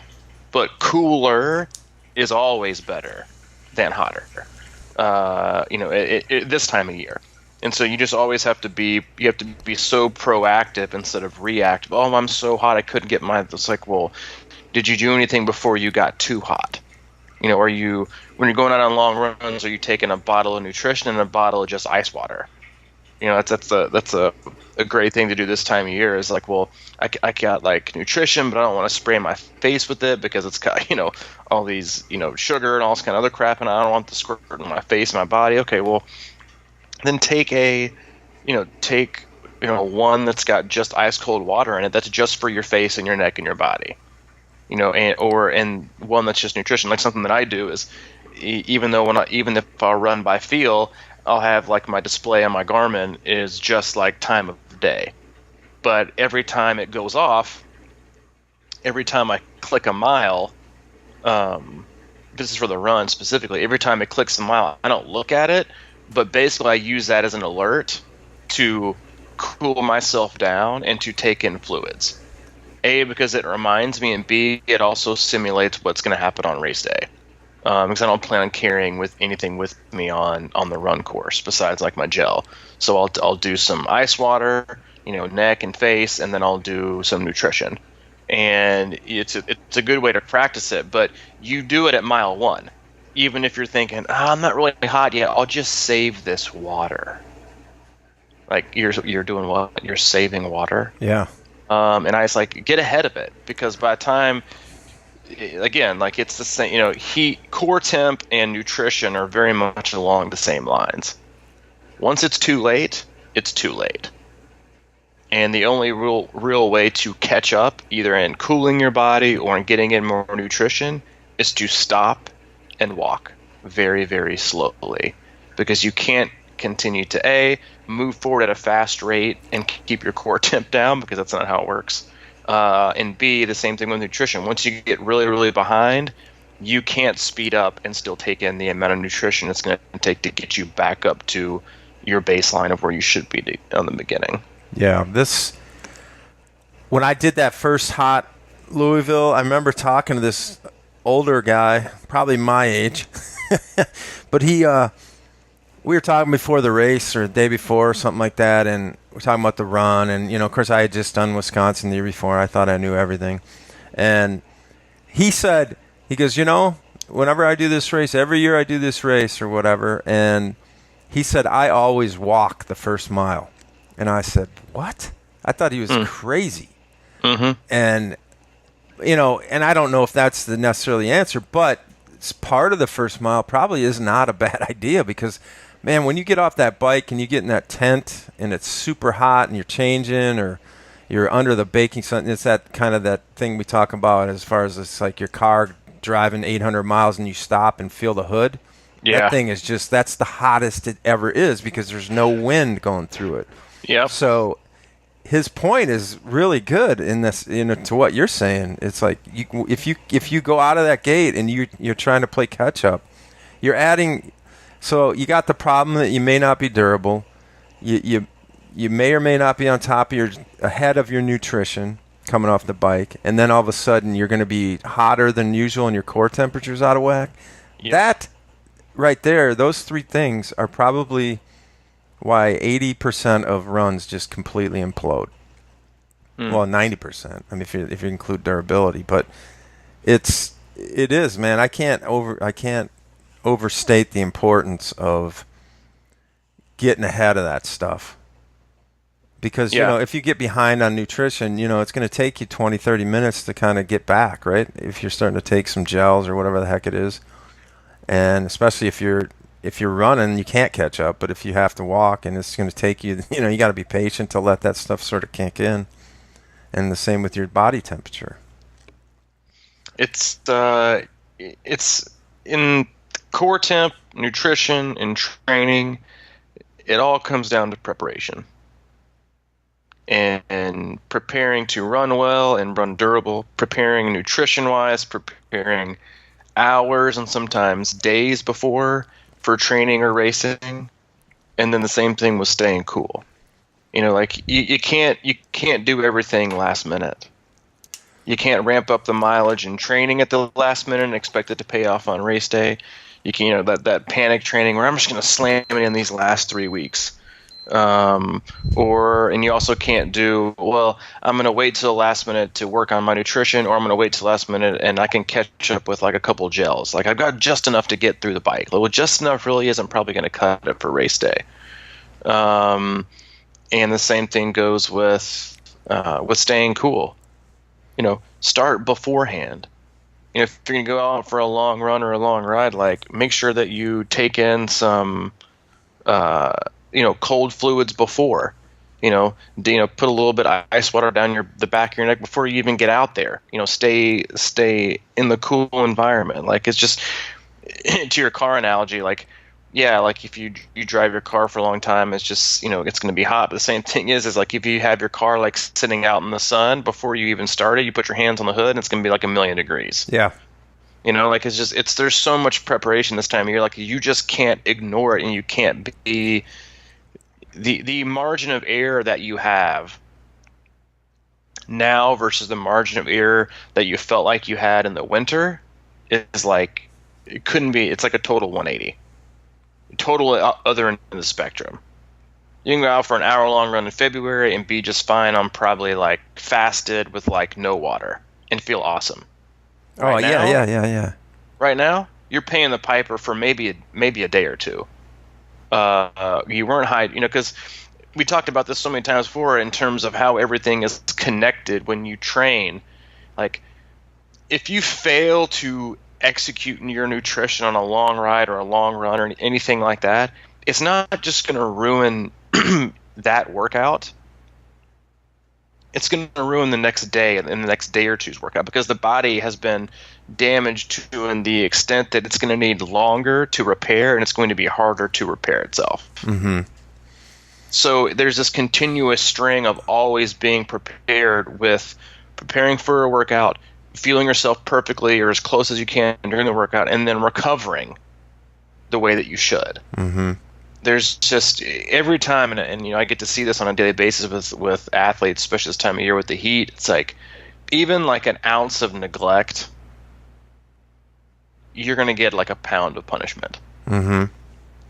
But cooler is always better than hotter, this time of year. And so you just always have to be so proactive instead of reactive. Oh, I'm so hot I couldn't get my, it's well, did you do anything before you got too hot? Are you, when you're going out on long runs, are you taking a bottle of nutrition and a bottle of just ice water? That's a great thing to do this time of year, is I got nutrition, but I don't want to spray my face with it because it's got, all these, sugar and all this kind of other crap, and I don't want the squirt in my face, my body. Okay, well, then take one that's got just ice cold water in it, that's just for your face and your neck and your body, and one that's just nutrition. Something that I do is, even if I run by feel, I'll have my display on my Garmin is just time of day, but every time it goes off, every time I click a mile, this is for the run specifically, every time it clicks a mile, I don't look at it. But basically, I use that as an alert to cool myself down and to take in fluids. A, because it reminds me, and B, it also simulates what's going to happen on race day. Because I don't plan on carrying anything with me on the run course besides my gel. So I'll do some ice water, neck and face, and then I'll do some nutrition. And it's a good way to practice it. But you do it at mile 1. Even if you're thinking, I'm not really hot yet, I'll just save this water. You're doing what? You're saving water. Yeah. And I was get ahead of it, because by the time, again, it's the same. Heat, core temp, and nutrition are very much along the same lines. Once it's too late, it's too late. And the only real way to catch up, either in cooling your body or in getting in more nutrition, is to stop and walk very, very slowly, because you can't continue to move forward at a fast rate and keep your core temp down, because that's not how it works. And B, the same thing with nutrition. Once you get really, really behind, you can't speed up and still take in the amount of nutrition it's going to take to get you back up to your baseline of where you should be on the beginning. Yeah, when I did that first hot Louisville, I remember talking to this older guy, probably my age, but we were talking before the race or the day before or something like that, and we're talking about the run, and of course I had just done Wisconsin the year before. I thought I knew everything, and he goes, whenever I do this race, every year I do this race or whatever, and he said, I always walk the first mile. And I said, what? I thought he was crazy. And, and I don't know if that's the necessarily answer, but it's part of the first mile probably is not a bad idea because, man, when you get off that bike and you get in that tent and it's super hot and you're changing or you're under the baking sun, it's that kind of that thing we talk about as far as it's like your car driving 800 miles and you stop and feel the hood. Yeah. That thing is that's the hottest it ever is because there's no wind going through it. Yeah. So his point is really good in this, to what you're saying. It's like if you go out of that gate and you're trying to play catch up, you're adding. So you got the problem that you may not be durable. You may or may not be on top of ahead of your nutrition coming off the bike, and then all of a sudden you're going to be hotter than usual and your core temperature's out of whack. Yep. That right there, those three things are probably why 80% of runs just completely implode. Well, 90%. I mean, if you include durability, but it is, man. I can't overstate the importance of getting ahead of that stuff. Because, if you get behind on nutrition, it's going to take you 20, 30 minutes to kind of get back, right? If you're starting to take some gels or whatever the heck it is. And especially if you're running, you can't catch up. But if you have to walk and it's going to take you, you got to be patient to let that stuff sort of kick in. And the same with your body temperature. It's in core temp, nutrition, and training, it all comes down to preparation. And preparing to run well and run durable, preparing nutrition-wise, preparing hours and sometimes days before for training or racing, and then the same thing with staying cool. You can't do everything last minute. You can't ramp up the mileage in training at the last minute and expect it to pay off on race day. You can, that panic training where I'm just going to slam it in these last 3 weeks. And you also can't do, I'm going to wait till the last minute to work on my nutrition, or I'm going to wait till the last minute and I can catch up with like a couple gels. Like I've got just enough to get through the bike. Well, just enough really isn't probably going to cut it for race day. And the same thing goes with staying cool. Start beforehand. If you're going to go out for a long run or a long ride, like make sure that you take in some, cold fluids before, put a little bit of ice water down the back of your neck before you even get out there. Stay in the cool environment. Like it's just to your car analogy, like if you drive your car for a long time, it's just, it's going to be hot. But the same thing is like if you have your car like sitting out in the sun before you even started, you put your hands on the hood and it's going to be like 1,000,000 degrees. Yeah. Like there's so much preparation this time of year. Like you just can't ignore it, and you can't be the margin of error that you have now versus the margin of error that you felt like you had in the winter is like, it couldn't be, it's like a total 180. Total other end of the spectrum. You can go out for an hour-long run in February and be just fine on probably like fasted with like no water and feel awesome. Yeah. Right now, you're paying the piper for maybe a day or two. You weren't because we talked about this so many times before in terms of how everything is connected when you train. Like, if you fail to execute your nutrition on a long ride or a long run or anything like that, it's not just going to ruin that workout. It's going to ruin the next day and the next day or two's workout, because the body has been damaged to the extent that it's going to need longer to repair, and it's going to be harder to repair itself. Mm-hmm. So there's this continuous string of always being prepared, with preparing for a workout, feeling yourself perfectly or as close as you can during the workout, and then recovering the way that you should. Mm-hmm. There's just every time, and I get to see this on a daily basis with athletes, especially this time of year with the heat. It's like even like an ounce of neglect, you're going to get like a pound of punishment. Mm-hmm.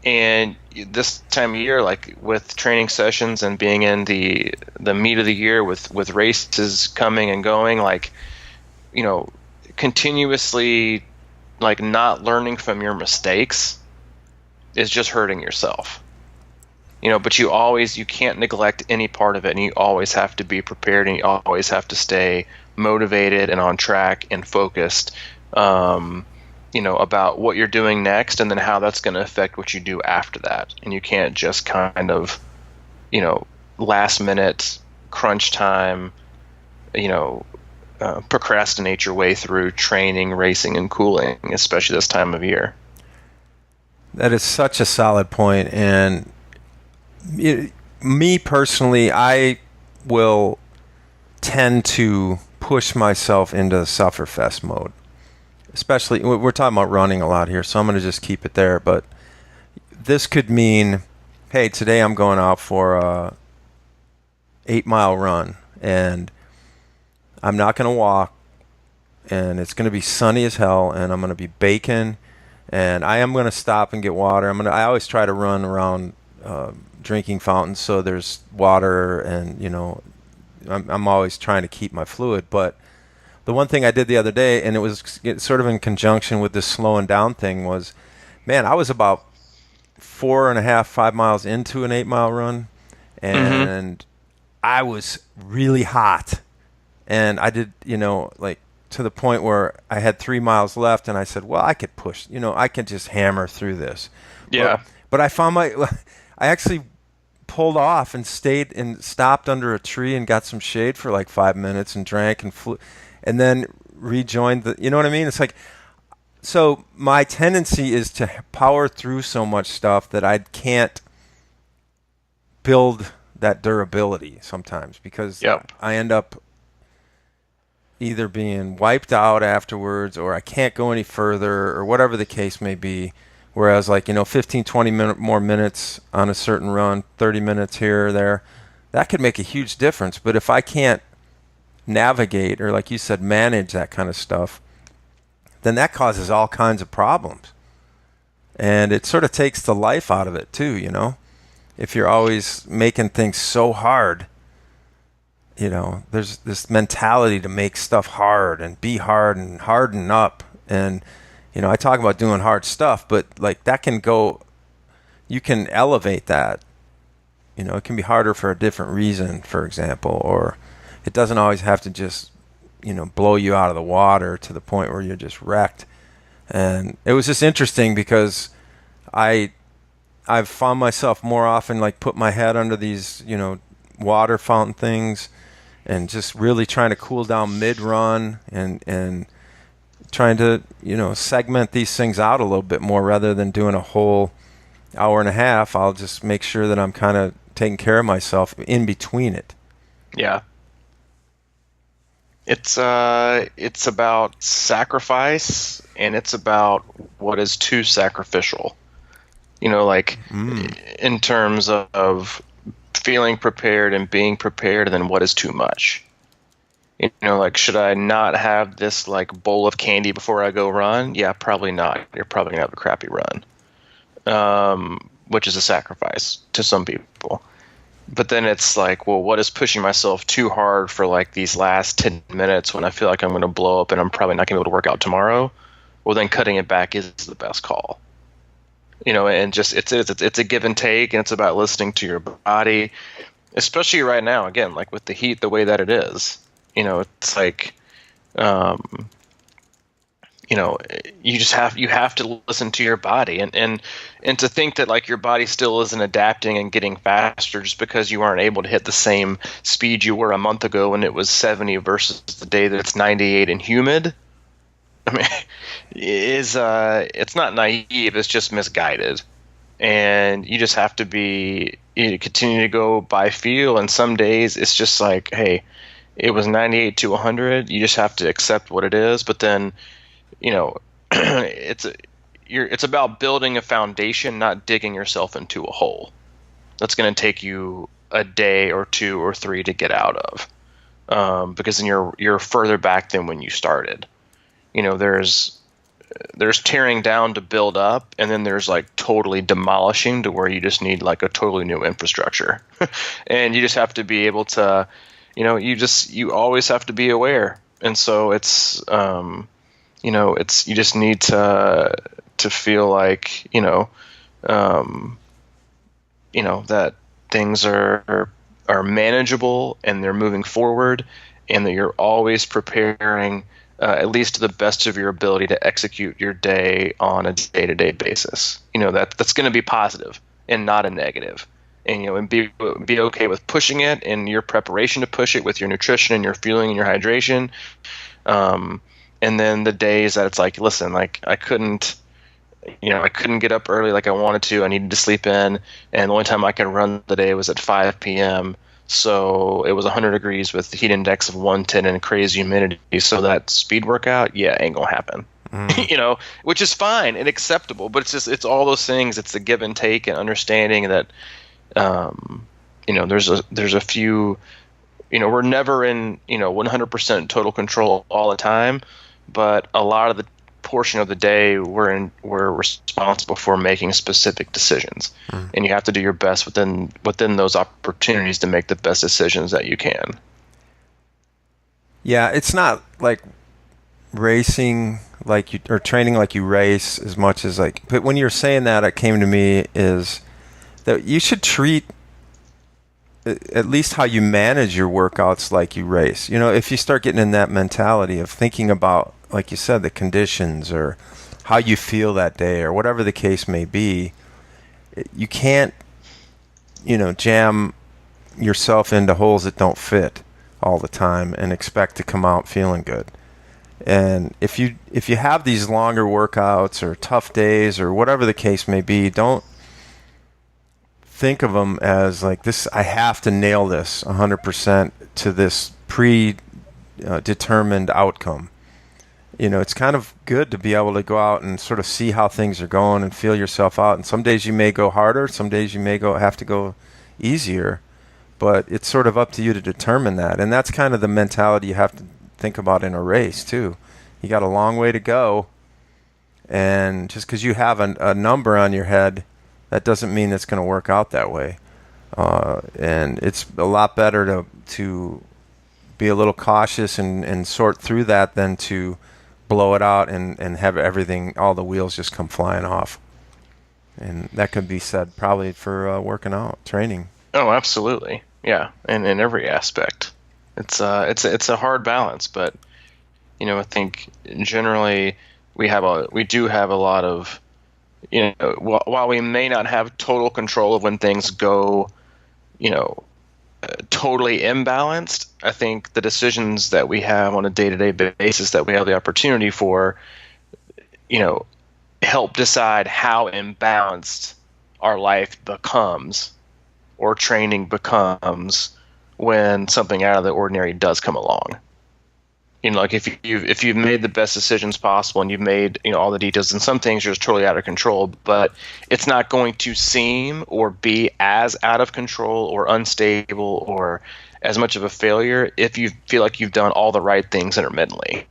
And this time of year, like with training sessions and being in the meat of the year with races coming and going, like, continuously like not learning from your mistakes is just hurting yourself. But you can't neglect any part of it, and you always have to be prepared, and you always have to stay motivated and on track and focused, about what you're doing next, and then how that's going to affect what you do after that. And you can't just kind of, last minute crunch time, procrastinate your way through training, racing, and cooling, especially this time of year. That is such a solid point. And me personally, I will tend to push myself into sufferfest mode. Especially, we're talking about running a lot here, so I'm going to just keep it there. But this could mean, hey, today I'm going out for a 8-mile run, and I'm not going to walk, and it's going to be sunny as hell, and I'm going to be baking, and I am going to stop and get water. I always try to run around drinking fountains, so there's water, and I'm always trying to keep my fluid. But the one thing I did the other day, and it was sort of in conjunction with this slowing down thing, was, man, I was about 4.5, 5 miles into an 8-mile run, and I was really hot. And I did, to the point where I had 3 miles left, and I said, well, I could push, I could just hammer through this. Yeah. But I found I actually pulled off and stayed and stopped under a tree and got some shade for like 5 minutes and drank and flew, and then rejoined you know what I mean? It's like, so my tendency is to power through so much stuff that I can't build that durability sometimes, because I end up either being wiped out afterwards, or I can't go any further, or whatever the case may be. Whereas 15, 20 more minutes on a certain run, 30 minutes here or there, that could make a huge difference. But if I can't navigate, or like you said, manage that kind of stuff, then that causes all kinds of problems. And it sort of takes the life out of it too, If you're always making things so hard, there's this mentality to make stuff hard and be hard and harden up. And I talk about doing hard stuff, but that can go, you can elevate that. It can be harder for a different reason, for example, or it doesn't always have to just, blow you out of the water to the point where you're just wrecked. And it was just interesting because I've found myself more often put my head under these, water fountain things, and just really trying to cool down mid-run and trying to, segment these things out a little bit more rather than doing a whole hour and a half. I'll just make sure that I'm kind of taking care of myself in between it. Yeah. It's about sacrifice, and it's about what is too sacrificial. In terms of feeling prepared and being prepared, and then what is too much. Should I not have this bowl of candy before I go run? Yeah, probably not. You're probably gonna have a crappy run, which is a sacrifice to some people. But then it's well, what is pushing myself too hard for these last 10 minutes when I feel like I'm going to blow up and I'm probably not going to be able to work out tomorrow? Well, then cutting it back is the best call. And just it's a give and take, and it's about listening to your body, especially right now. Again, with the heat the way that it is. It's you have to listen to your body, and to think that your body still isn't adapting and getting faster just because you aren't able to hit the same speed you were a month ago when it was 70 versus the day that it's 98 and humid. I mean, it's not naive, it's just misguided. And you just have to continue to go by feel, and some days it's just hey, it was 98 to 100, you just have to accept what it is. But then, it's about building a foundation, not digging yourself into a hole that's going to take you a day or 2 or 3 to get out of, because then you're further back than when you started. There's tearing down to build up, and then there's totally demolishing to where you just need a totally new infrastructure. And you just have to be able to, you always have to be aware. And so it's you just need to feel that things are manageable and they're moving forward, and that you're always preparing at least to the best of your ability to execute your day on a day-to-day basis. That's going to be positive and not a negative. And and be okay with pushing it and your preparation to push it with your nutrition and your fueling and your hydration. And then the days that it's like, listen, like I couldn't get up early like I wanted to. I needed to sleep in, and the only time I could run the day was at 5 p.m. So it was 100 degrees with the heat index of 110 and crazy humidity. So that speed workout, ain't gonna happen. Which is fine and acceptable, but it's all those things. It's the give and take and understanding that, there's a few, we're never in, 100% total control all the time, but a lot of the portion of the day we're responsible for making specific decisions, and you have to do your best within those opportunities to make the best decisions that you can. Yeah, it's not like racing like you or training like you race as much as but when you're saying that, it came to me is that you should treat at least how you manage your workouts like you race. If you start getting in that mentality of thinking about, like you said, the conditions or how you feel that day or whatever the case may be, you can't, jam yourself into holes that don't fit all the time and expect to come out feeling good. And if you have these longer workouts or tough days or whatever the case may be, don't think of them as like this. I have to nail this 100% to this predetermined outcome. It's kind of good to be able to go out and sort of see how things are going and feel yourself out. And some days you may go harder, some days you may have to go easier, but it's sort of up to you to determine that. And that's kind of the mentality you have to think about in a race too. You got a long way to go, and just because you have a number on your head, that doesn't mean it's going to work out that way. And it's a lot better to be a little cautious and sort through that than to blow it out and have all the wheels just come flying off. And that could be said probably for working out, training. Oh, absolutely. Yeah, and in every aspect. It's a hard balance, but I think generally we do have a lot of, while we may not have total control of when things go, totally imbalanced, I think the decisions that we have on a day-to-day basis that we have the opportunity for, help decide how imbalanced our life becomes or training becomes when something out of the ordinary does come along. Like if you've made the best decisions possible and you've made all the details, and some things are just totally out of control, but it's not going to seem or be as out of control or unstable or as much of a failure if you feel like you've done all the right things intermittently.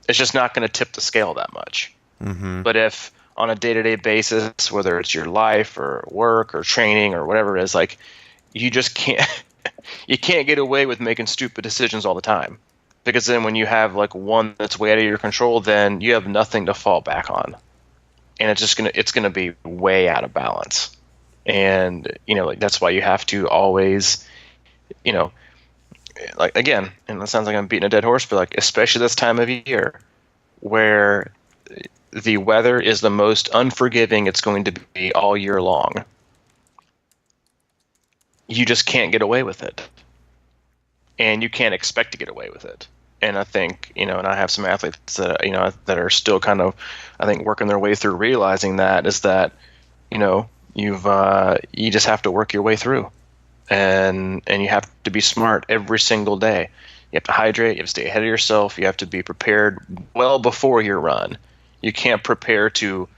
It's just not going to tip the scale that much. Mm-hmm. But if on a day-to-day basis, whether it's your life or work or training or whatever it is, like you just can't you can't get away with making stupid decisions all the time. Because then when you have like one that's way out of your control, then you have nothing to fall back on. And it's gonna be way out of balance. And that's why you have to always, like, again, and it sounds like I'm beating a dead horse, but like especially this time of year where the weather is the most unforgiving it's going to be all year long. You just can't get away with it. And you can't expect to get away with it. And I think, and I have some athletes that, that are still kind of, I think, working their way through realizing that is that, you just have to work your way through, and you have to be smart every single day. You have to hydrate. You have to stay ahead of yourself. You have to be prepared well before your run. You can't prepare to,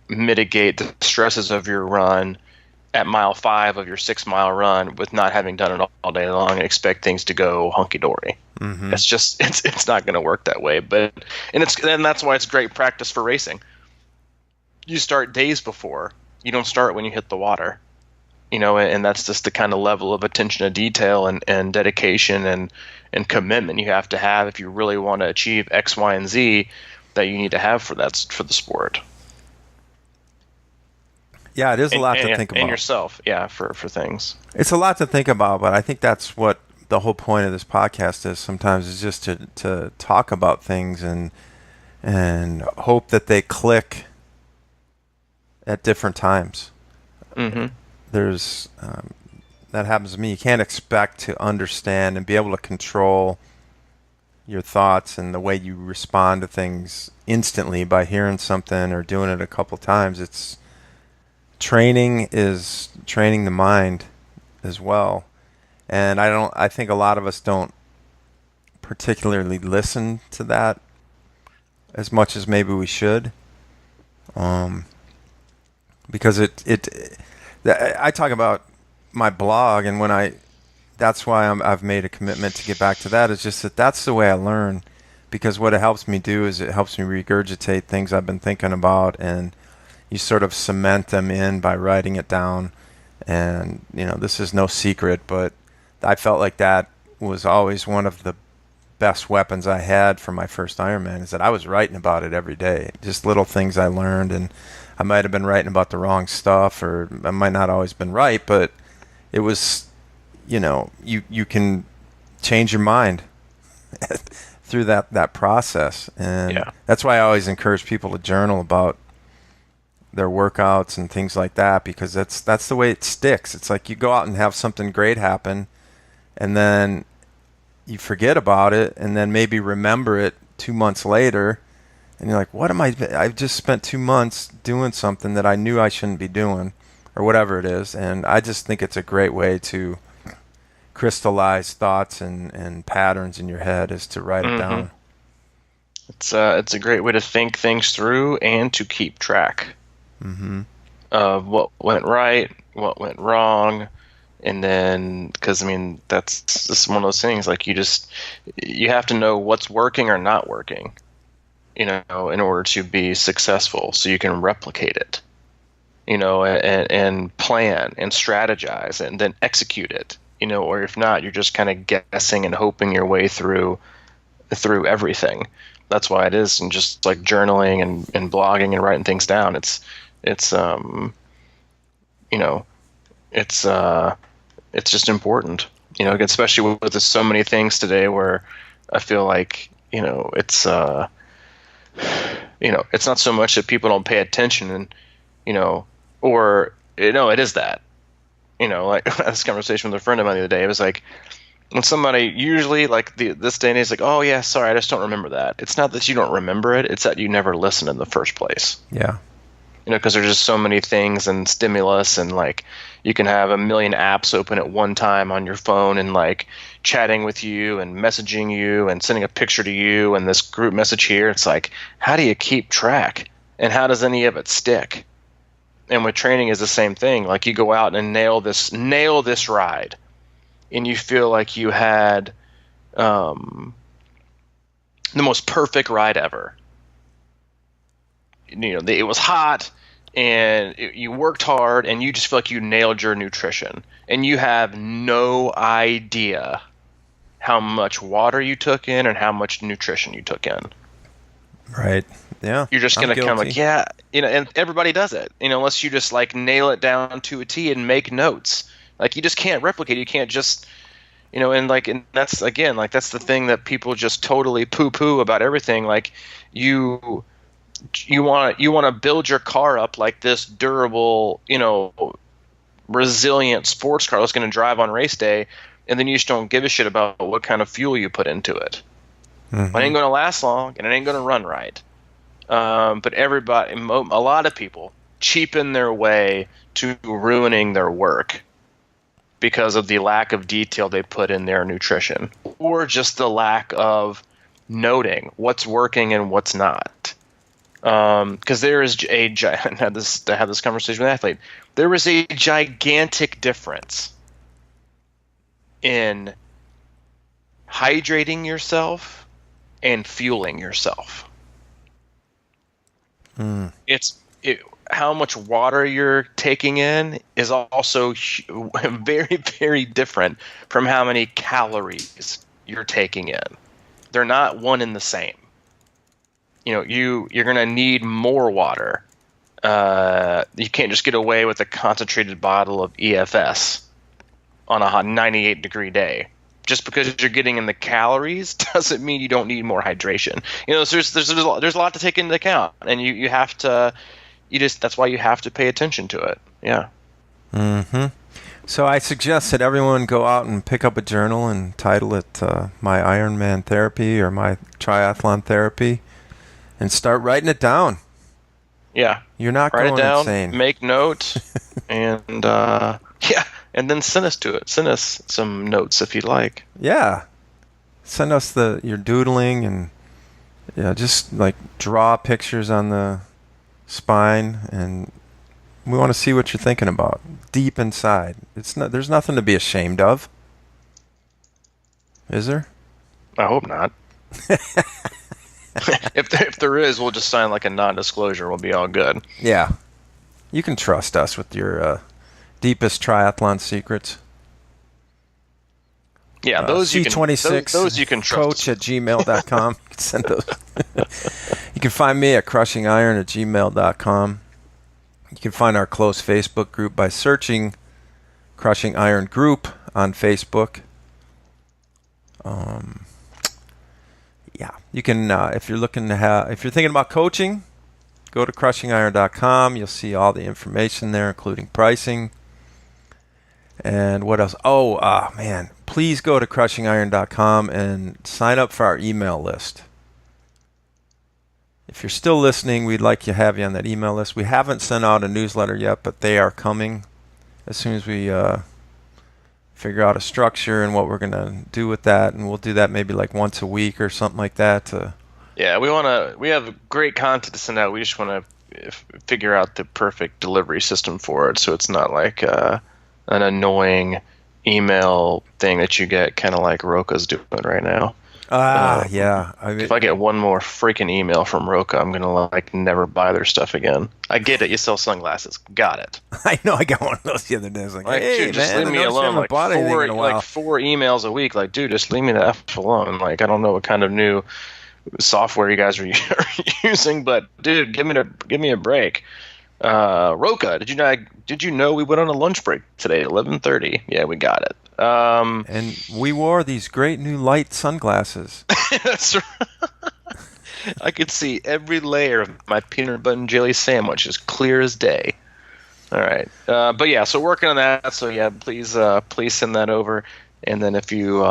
mitigate the stresses of your run at mile 5 of your 6-mile run with not having done it all day long and expect things to go hunky-dory. Mm-hmm. It's just it's not going to work that way. And that's why it's great practice for racing. You start days before. You don't start when you hit the water. And that's just the kind of level of attention to detail and dedication and commitment you have to have if you really want to achieve X, Y, and Z that you need to have for the sport. Yeah, it is a lot to think about. And yourself, for things. It's a lot to think about, but I think that's what the whole point of this podcast is sometimes, is just to talk about things and hope that they click at different times. Mm-hmm. There's that happens to me. You can't expect to understand and be able to control your thoughts and the way you respond to things instantly by hearing something or doing it a couple times. It's training the mind as well. And I think a lot of us don't particularly listen to that as much as maybe we should. Because I talk about my blog, and that's why I've made a commitment to get back to that. It's just that's the way I learn, because what it helps me do is it helps me regurgitate things I've been thinking about, and you sort of cement them in by writing it down. And, this is no secret, but I felt like that was always one of the best weapons I had for my first Ironman, is that I was writing about it every day. Just little things I learned, and I might have been writing about the wrong stuff, or I might not always been right, but it was, you can change your mind through that process. And that's why I always encourage people to journal about their workouts and things like that, because that's the way it sticks. It's like you go out and have something great happen, and then you forget about it, and then maybe remember it 2 months later, and you're like, I've just spent 2 months doing something that I knew I shouldn't be doing, or whatever it is. And I just think it's a great way to crystallize thoughts and patterns in your head, is to write it down. It's a great way to think things through and to keep track of what went right, what went wrong. And then, because that's just one of those things, like you have to know what's working or not working, in order to be successful, so you can replicate it, and plan and strategize and then execute it, or if not, you're just kind of guessing and hoping your way through everything. That's why it is, and just like journaling and blogging and writing things down. It's just important, especially with so many things today, where I feel like, it's not so much that people don't pay attention, and, it is that, like I had this conversation with a friend of mine the other day. It was like, when somebody, usually like this day and age, is like, oh yeah, sorry, I just don't remember that. It's not that you don't remember it, it's that you never listened in the first place. Yeah. Because there's just so many things and stimulus, and like you can have a million apps open at one time on your phone, and like chatting with you and messaging you and sending a picture to you and this group message here. It's like, how do you keep track, and how does any of it stick? And with training is the same thing. Like you go out and nail this ride, and you feel like you had the most perfect ride ever. It was hot, and you worked hard, and you just feel like you nailed your nutrition, and you have no idea how much water you took in and how much nutrition you took in. Right. Yeah. You're just going to kind of like, and everybody does it, unless you just like nail it down to a T and make notes. Like you just can't replicate. You can't just, and that's, again, like that's the thing that people just totally poo-poo about everything. Like you want to build your car up like this durable, resilient sports car that's going to drive on race day, and then you just don't give a shit about what kind of fuel you put into it. It ain't going to last long, and it ain't going to run right. But everybody, a lot of people cheapen their way to ruining their work because of the lack of detail they put in their nutrition, or just the lack of noting what's working and what's not. Because there is I had this conversation with an athlete. There is a gigantic difference in hydrating yourself and fueling yourself. How much water you're taking in is also very, very different from how many calories you're taking in. They're not one and the same. You're going to need more water you can't just get away with a concentrated bottle of EFS on a hot 98-degree day. Just because you're getting in the calories doesn't mean you don't need more hydration. So there's a lot to take into account, and you have to. That's why you have to pay attention to it. Yeah. Mm-hmm. So I suggest that everyone go out and pick up a journal and title it My Ironman Therapy or My Triathlon Therapy and start writing it down. Yeah. You're not Write going it down, insane. Make notes, and and then send us some notes if you'd like. Yeah. Send us your doodling and just like draw pictures on the spine, and we want to see what you're thinking about deep inside. There's nothing to be ashamed of. Is there? I hope not. If there is, we'll just sign like a non-disclosure. We'll be all good. Yeah. You can trust us with your deepest triathlon secrets. Yeah, those you can trust. Coach@gmail.com. You can send those. You can find me at crushingiron@gmail.com. You can find our close Facebook group by searching Crushing Iron Group on Facebook. You can if you're thinking about coaching, go to crushingiron.com. You'll see all the information there, including pricing. And what else? Man, please go to crushingiron.com and sign up for our email list. If you're still listening, we'd like to have you on that email list. We haven't sent out a newsletter yet, but they are coming as soon as we figure out a structure and what we're going to do with that. And we'll do that maybe like once a week or something like that. Yeah, we have great content to send out. We just want to figure out the perfect delivery system for it, so it's not like an annoying email thing that you get, kind of like Roka's doing right now. Yeah. If I get one more freaking email from Roka, I'm gonna never buy their stuff again. I get it. You sell sunglasses. Got it. I know. I got one of those the other day. I was like, hey, dude, just man, leave me alone. Like 4 emails a week. Like, dude, just leave me the F alone. Like, I don't know what kind of new software you guys are using, but dude, give me a break. Roka, did you know we went on a lunch break today at 11:30? Yeah, we got it. And we wore these great new light sunglasses. That's right. I could see every layer of my peanut butter and jelly sandwich as clear as day. All right. But yeah, so working on that. So yeah, please send that over. And then if you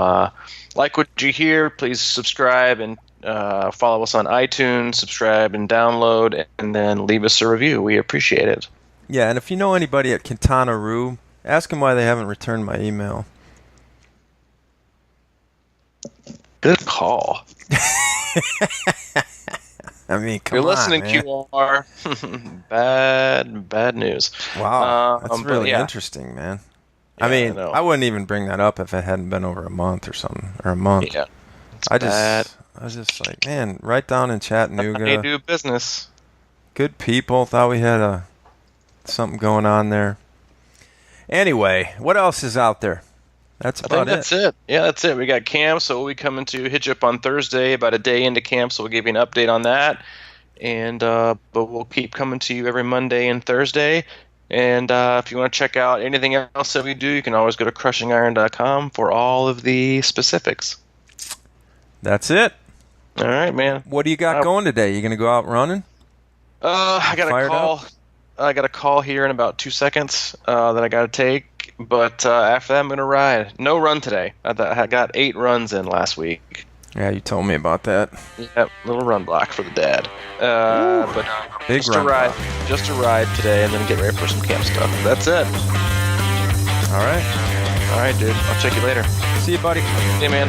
like what you hear, please subscribe and follow us on iTunes, subscribe and download, and then leave us a review. We appreciate it. Yeah, and if you know anybody at Quintana Roo, ask them why they haven't returned my email. Good call. I mean, come You're on, listening, man. QR. Bad news. Wow, that's really interesting, man. Yeah, I mean, I wouldn't even bring that up if it hadn't been over a month or something, or a month. Yeah, I was just like, man, right down in Chattanooga. They do business. Good people. Thought we had something going on there. Anyway, what else is out there? That's about it. I think that's it. Yeah, that's it. We got camp, so we'll be coming to hit you up on Thursday, about a day into camp, so we'll give you an update on that. And but we'll keep coming to you every Monday and Thursday. And if you want to check out anything else that we do, you can always go to crushingiron.com for all of the specifics. That's it. All right, man. What do you got going today? You going to go out running? I got a call. I got a call here in about 2 seconds that I got to take. But after that, I'm going to ride. No run today. I got 8 runs in last week. Yeah, you told me about that. Yep, little run block for the dad. But big just a ride today, and then get ready for some camp stuff. That's it. All right. All right, dude. I'll check you later. See you, buddy. See you, man.